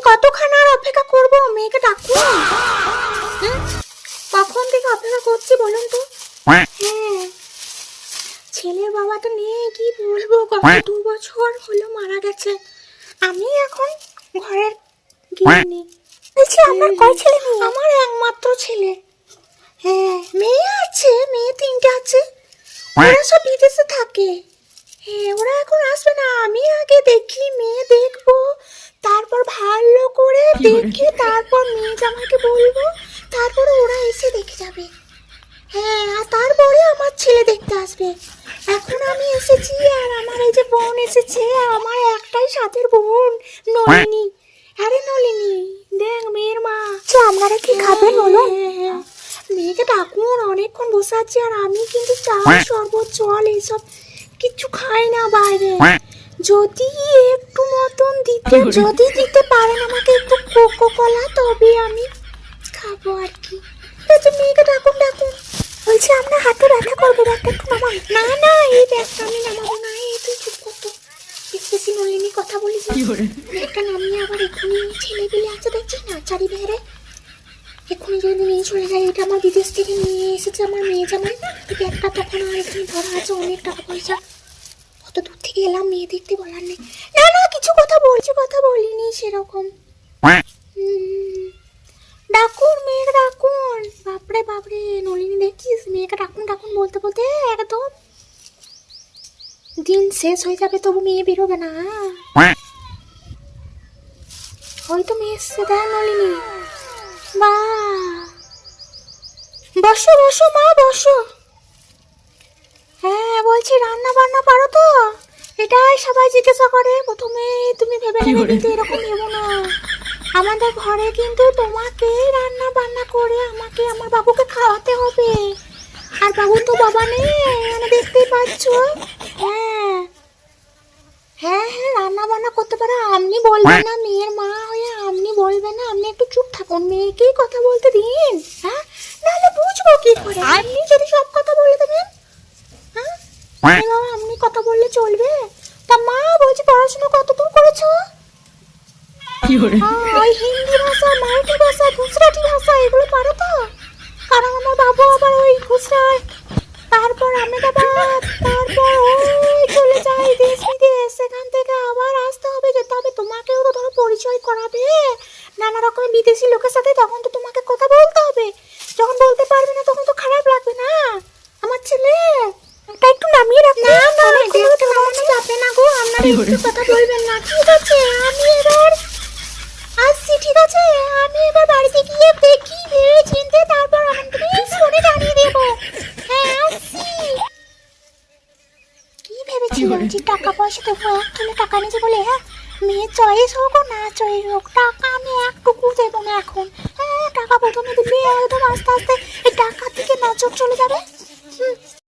কতক্ষণ আর অপেক্ষা করবো? মেয়েকে ডাকুন। কখন থেকে অপেক্ষা করছি বলুন তো? হ্যাঁ, ছেলের বাবাটা নিয়ে কি বলবো, কত 2 বছর হলো মারা গেছে। আমি এখন ঘরের গৃহিণী। বলছি আপনার কয় ছেলে মেয়ে? আমার একমাত্র ছেলে। হ্যাঁ, মেয়ে আছে, মেয়ে 3টে আছে। ওরা সব বিদেশে থাকে। হ্যাঁ, ওরা এখন আসবে না। আমি আগে দেখি, মেয়ে দেখবো, তারপর ভালো করে দেখে তারপর মেয়ে জামাইকে বলবো, তারপরে ওরা এসে দেখে যাবে। হ্যাঁ, আর তারপরে আমার ছেলে দেখতে আসবে। এখন আমি এসেছি আর আমার এই যে বোন এসেছে, আমার একটাই সাথের বোন নলিনী। আরে নলিনী, দেখ মেয়ের মা। আচ্ছা, আপনারা কি খাবেন বলুন? মেয়েকে ডাকুন, অনেকক্ষণ বসে আছি। আর আমি কিন্তু চা, শরবত, জল এইসব কিছু খাই না বাইরে। যদি একটু মতন যদি দিতে পারেন আমাকে একটু কোকো কলা, তবে আমি খাবো আর কি। আচ্ছা, মেয়েকে ডাকুন ডাকুন। বলছি আপনার হাতে ব্যথা করবে, ব্যাগটা একটু নামান। না না, এই ব্যাগটা আমি নামাবো না। এই তুই চুপ কর তো, বেশি নলিনী কথা বলিস। ব্যাগটা নামিয়ে আবার এক্ষুনি ছেলে পেলে আছে দেখছিস না চারি বাইরে, এক্ষুনি যদি নিয়ে চলে যায়। এটা আমার বিদেশ থেকে নিয়ে এসেছে আমার মেয়ে জামাই। ব্যাগটা তখন আর এখানে ধরা আছে, অনেক টাকা পয়সা। কত দূর থেকে এলাম, মেয়ে দেখতে বলার নেই। না না, কিছু কথা বলিনি সেরকম। ডাকুন, মেয়েকে ডাকুন। বাপরে বাপরে, নলিনী দেখছিস, মেয়েকে ডাকুন ডাকুন বলতে বলতে একদম দিন শেষ হয়ে যাবে, তবু মেয়ে বেরোবে না। হয়তো মেয়ে এসছে, দেখ নলিনী। বা, বসো বসো মা, বসো। হ্যাঁ, বলছি রান্না বান্না পারো তো? এটাই সবাই জিজ্ঞাসা করে প্রথমে। তুমি ভেবে নেবে কিন্তু এরকম ভেবো না। আমাদের ঘরে কিন্তু তোমাকে রান্না বান্না করে আমাকে আমার বাবুকে খাওয়াতে হবে। আর বাবু তো বাবা নেই, মানে দেখতেই পাচ্ছ। হ্যাঁ হ্যাঁ হ্যাঁ, রান্না বান্না করতে পারো। আপনি বলবেন না, মেয়ের মা হয়ে আপনি বলবেন না। আপনি একটু চুপ থাকুন, মেয়েকেই কথা বলতে দিন। হ্যাঁ, নাহলে বুঝবো কি করে? আপনি যদি সব কথা বলে দেবেন, হ্যাঁ আপনি কথা বললে চলবে? তা মা, বলছি পড়াশোনা কতদূর করেছো? ওই হিন্দি ভাষা, মারাঠি ভাষা, গুজরাটি ভাষা এগুলো পারো তো? কারণ আমার বাবু আবার ওই গুজরাট, তারপর আহমেদাবাদ, তারপর ওই চলে যায় দেশ বিদেশ। সেখান থেকে আবার আসতে হবে, যেতে হবে। তোমাকেও তো ধরো পরিচয় করাবে নানা রকমের বিদেশি লোকের সাথে, তখন তো তোমাকে কথা বলতে হবে। যখন বলতে পারবে না তখন তো খারাপ লাগবে না আমার ছেলে। ওটা একটু নামিয়ে রাখো। না না, নামানো যাবে না গো, আপনারা একটু কথা বলবেন না। ঠিক আছে, আমি এবার আসছি। ঠিক আছে, আমি এবার বাড়িতে গিয়ে দেখি ভেবে চিনতে, তারপর আমাকে ফোনে জানিয়ে দেবো। হ্যাঁ, আসছি। কি ভেবেছিলাম যে টাকা পয়সা দেবো, এক কিলো টাকা নিয়েছে বলে? হ্যাঁ, মেয়ে চয়েস হোক ও না চয়েস হোক, টাকা আমি একটুকু দেবো না এখন। হ্যাঁ, টাকা প্রথমে দিলে একদম আস্তে আস্তে এই টাকার দিকে নজর চলে যাবে।